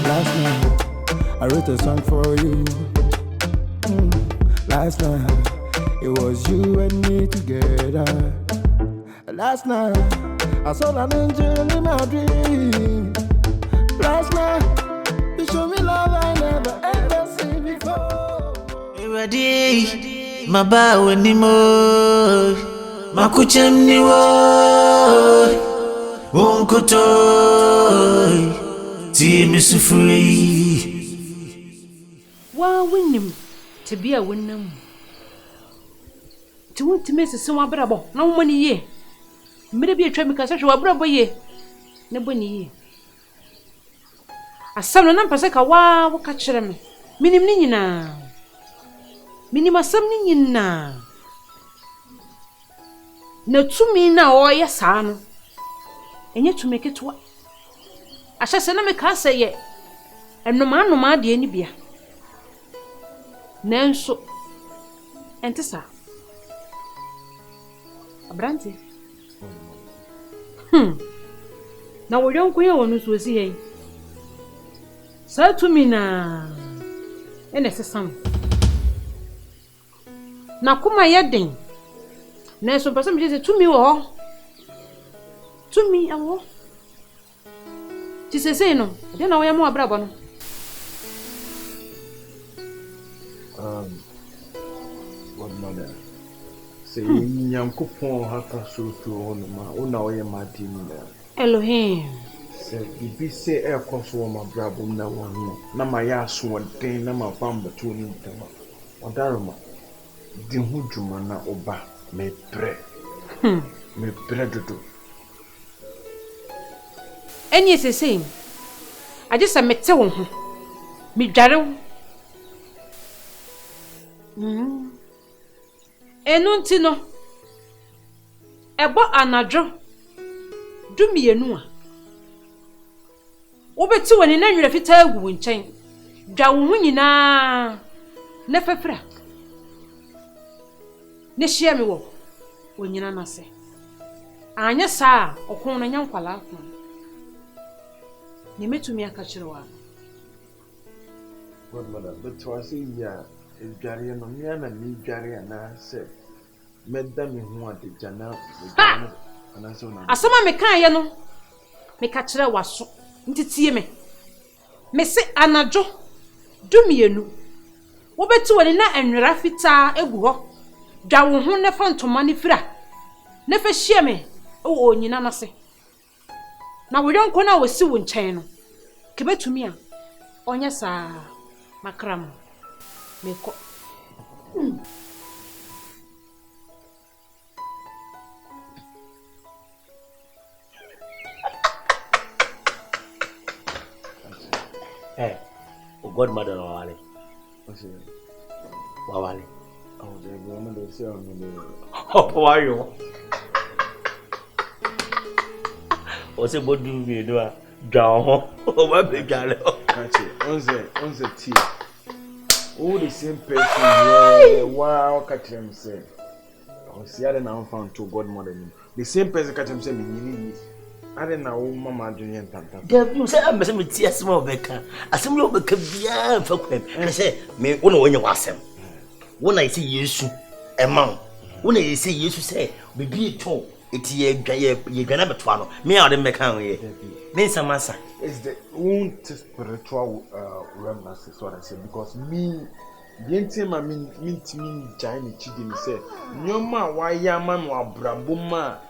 Last night, I wrote a song for you. Last night, it was you and me together. Last night, I saw an angel in my dream. Last night, you showed me love I never ever seen before. Ready, my bow anymore. My kuchem ni wo, unkutoy, ti misufuri. Wa winnim to be a winnum. To want to miss a summer brabo, no money ye. Maybe a tremor because you are brabo ye. No bunny ye. A son of Nampasaka, wow, catch them. Minim nina. Minima something in na. No to me now, or yes, son. And yet to make it what? I shall send them a car say yet. And no man, no man, the any beer. Nanso, ente sa. Abranti. Na wo yonko ye wonu so si hen. Sa tumi na. Ene sesam. Na kuma ye den. Na so pese me se tumi wo ho. Tumi awo. Ti se no, de na wo ye mo abrabo no. What mother? Say, Yankupon haka so to on ma, una oye Martin. Elohim. Say, if you say air consul my brabo na one, na my ass one day, na my bamba to him. Odarama, the hujumana oba, me pre. Me predator. And yes, the same. I just met so me jaro. Enunti ebo anajo dumi enu a obeti woni na nwere fita agu nchen dwa wo hu nyina na fefra ne hia me wo onyina na se anya saa okon na nyankwala afo ne metumi aka kirewa Godmother, but to us ya is Gary and Miana, me Gary and I said, Madame, who wanted Jana, and I saw now. Asama me kan ye no me ka kire waso ntitie me se anajo dumienu wo beti woni na enwera fita egu ho dwa wo ho ne fa ntoma ne fira ne fa hie me wo onyina na se na wo yonko na wo si wo nchen no ke betumi a onye saa makram meko Eh, godmother Wawale. Wawale. Oh, the woman they say on the. Oh, how are you? What's a bodu me do a down? Oh, my big gal. Catch it. On the tea. Oh, the same person. Wow, catch him say. Oh, see, I don't know found two godmother. The same person catch him say me. I don't know mama doing tanta. You say I'm missing with tears more Becca. I seem to be a for them. I say, me one when you was him. When I see you soon, a man. When I see you say, we be told it's ye gonna be twano. Me out the mechan here. Then some answer. It's the own spiritual realm, that's what I say. Because me, the intimate mean giant chicken say, no man, why ya man wa brabuma.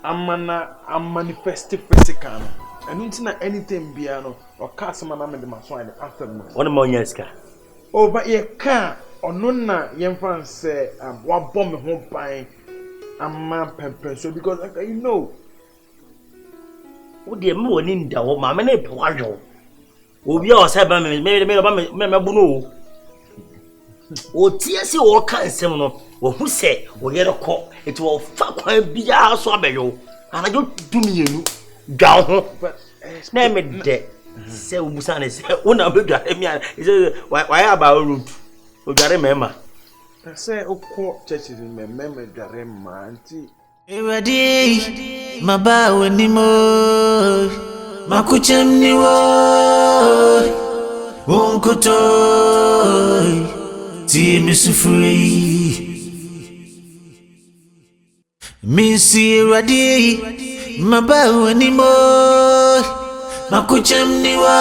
I'm manifesting physical. And until anything piano or cast man am the maswine after me. 1 more years ka. Oh, but ye can't or none young fans say what bomb home buying a man pemper. So because you know. Oh dear mo ni nda wo ma me na pwajo. Obi a o say ba me bunu. O tie se o kan sem no. Wo hu se wo yere ko it will fa kwan bia so abeyo anajo dumienu dwa ho na me de se obusa ne se wona bedware mi se why about root odware mema say okọ churches me dware ma anti Ready, my bow anymore. makuchem ni wo unkutoy ti misufuri minsi radi mabawa ni mo makuchem ni wo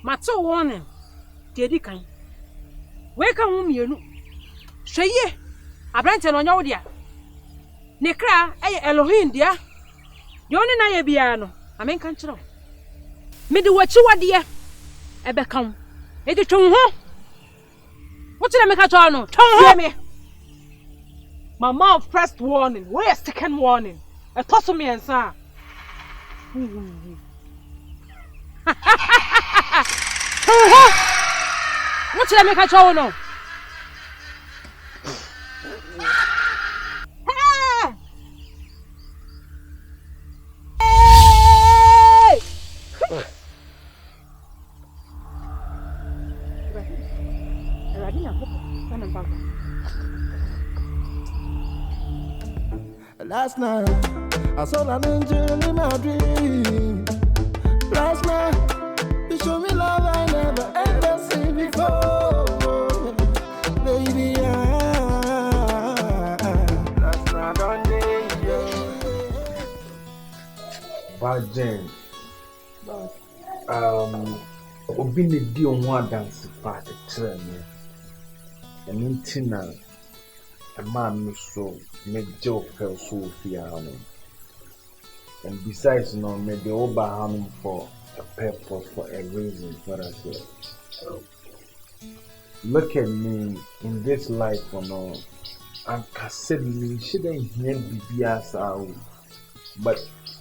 Mato warning. Dedi kan. We kan hu mienu. Hweye. Abrante no nyawo dia. Ne kra eye Elohim dia. Yoni na ye bia no. Amen kan kire. Me de wachi wade ebe kan. E de twon ho. What did I make a turn on? Hear me. My mouth first warning. Where second warning? A toss of me and sir. What did I make a turn on? Last night, I saw an angel in my dream. Last night, you showed me love I never ever seen before. Baby, last night on day. But Jane, obi ne di on one dance party train. And intina, a man so make joke her so fiano. And besides, no, make the Oba for a purpose, for a reason, what I say. Look at me in this life, you know. And cassette me shouldn't hear BBS out. But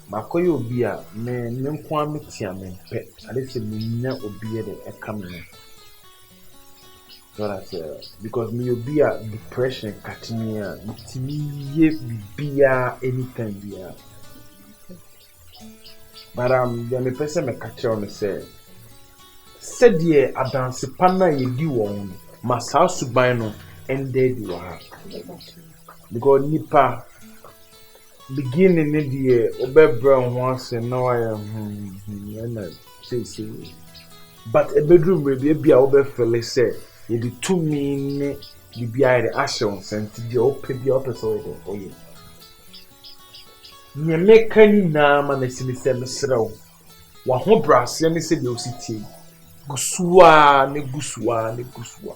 Makoyo Bia, man, no quantity, man, pet. I listen, me not be a coming. What I say, because me be a depression catching me, it's me be anytime be. But the me person me catch on say, said ye a dance partner ye do on, must house to buy no, and dead you are. Because nipa beginning in the year, Obe Brown once and now I am, say, but a bedroom will be a Obe Fele say. You do 2 mean you be the actions and to open the opposite for you. You make any name and a sinister Mr. One brass, and said you city. Gusua, negusua, negusua.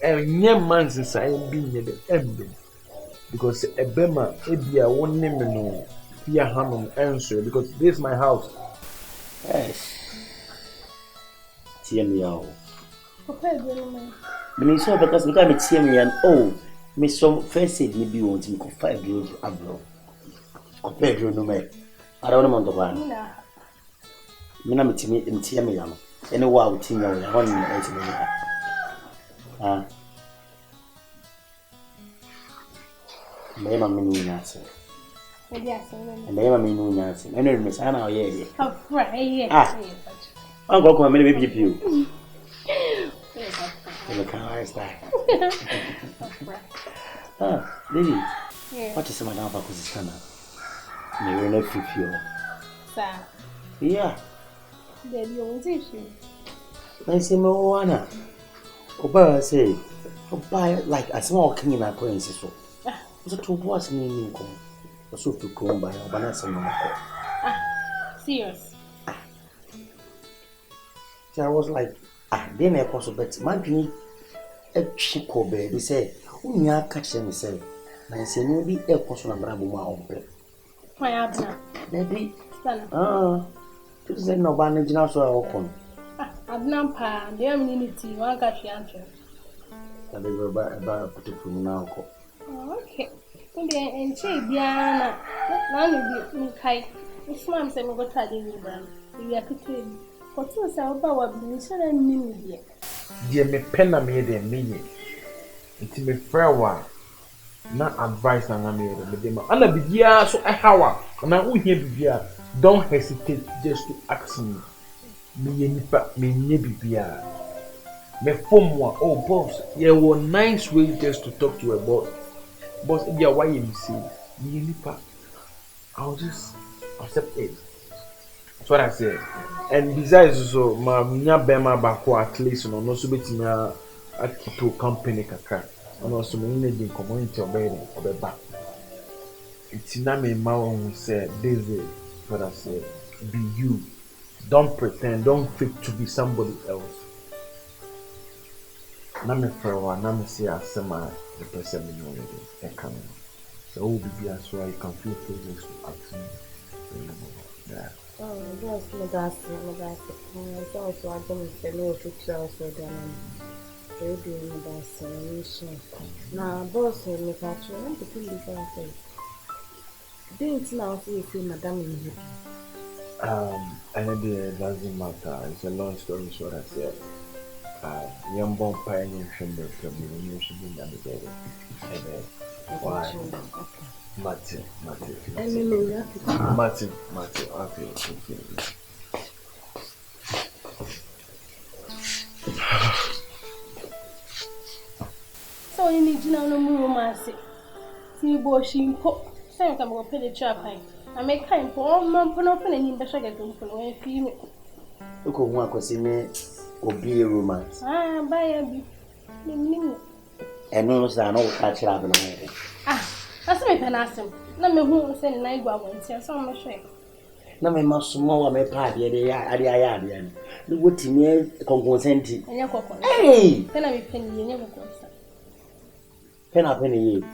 And near months inside being the end. Because a bema, it be a one name no fear Hammond answer because this is my house. Yes. TMO. Me so because me come see me and oh me some first aid me be want me 5 years abroad. Compared to no me. I don't want to ban. Me na me see me yam. Any wow tin ya one me ah. Me ma me ni na se. Me ma me ni na se. Me no me say na o ye dey. Oh right. Ah. I'm going to come and maybe you. Look how I start. Ah, Lily. Yeah. What is my number? Because it's kind of. Maybe not 50. Sir. Yeah. Daddy, you want to see? I say, Moana. Oba say, buy like a small king in our princess. So, was it 2 boys in income? So to come by a banana. Ah, serious. So I was like, then I possible, but my dream a chico baby say, Unya catch them, say, and I say, maybe a person of Brabuma on play. My abna. Maybe, Stand. to say no banana, so I open. Abnampa, the immunity, one catch answer. And they were about to put now. Okay. And say, Diana, none of you, Kai. If Mam said, we got telling you, man. We are to for 2 hours, what we said, and me, dear me pen a me de me. It's me fair one. Not advice and I made them. And I be here so a hour. And I will hear be here. Don't hesitate just to ask me. Me be here. Me form one. Oh boss, there were nice ways just to talk to a boss. Boss, if you're why you say me nipa, I'll just accept it. That's what I said. And besides, so my bema bako at least no so beti me a keep company kakra. And also me need the community obey back. It's not me who said this is what I said. Be you. Don't pretend, don't fake to be somebody else. Na me for one, na me say asema the person me know already. Coming. So will be as well you can feel privileged to ask me. Yeah. Oh, that's my dad. It's also I don't say no future also then. They do my dad. Now, boss, me catch you. I'm the police officer. Didn't now see if Madam in here. And it doesn't matter. It's a long story. What I said. Young bomb pioneer from the you should be done together. Why? Martin. Okay. So you need to know no more mercy. See, boy, she put some come go pay the trap. I make time for all man put up and better get to when female. Look at one because me be a romance. Ah, buy a bit. And no, I know catch up. That's me penasim. Let me who send night go and see some much. Na me masumo me pa de ade no wotime consent And your cocoa. Hey, Can I be penny? You never consent. penny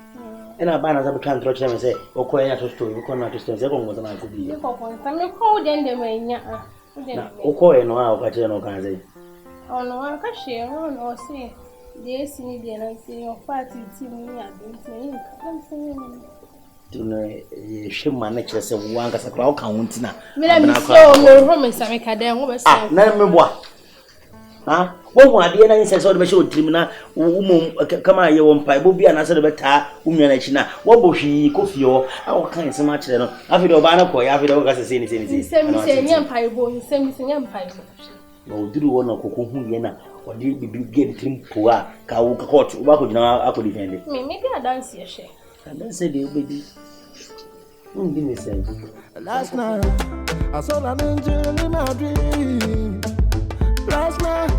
and I ban as I can trust them say okoya to story ko na to story say ko ngo na ko bi You cocoa. Some call them the way ya. okoya no a ka no kan say Oh no, I can share on or say the SC and say your party team me I'm saying. to no shema na kire say wo anka sakra o kan wonti na Me na me so no promise I make a dem wo be say. Na me boa ha wo ade na nse so de be show trim na wo kama ye wo mpa bo bia na se de beta wo nwa na chi na wo bo hwi kofio a wo kan se ma kire no afi de oba na ko ya afi de wo ka se ni Se nyam pai bo se nyam pai bo. No duru wona kokko hu ye na odi bibi get trim po a ka wo ka court wo ba ko jina akọ defend Me make a dance ye share. and say de obedi give me sense. Last night, I saw an angel in my dream. Last night,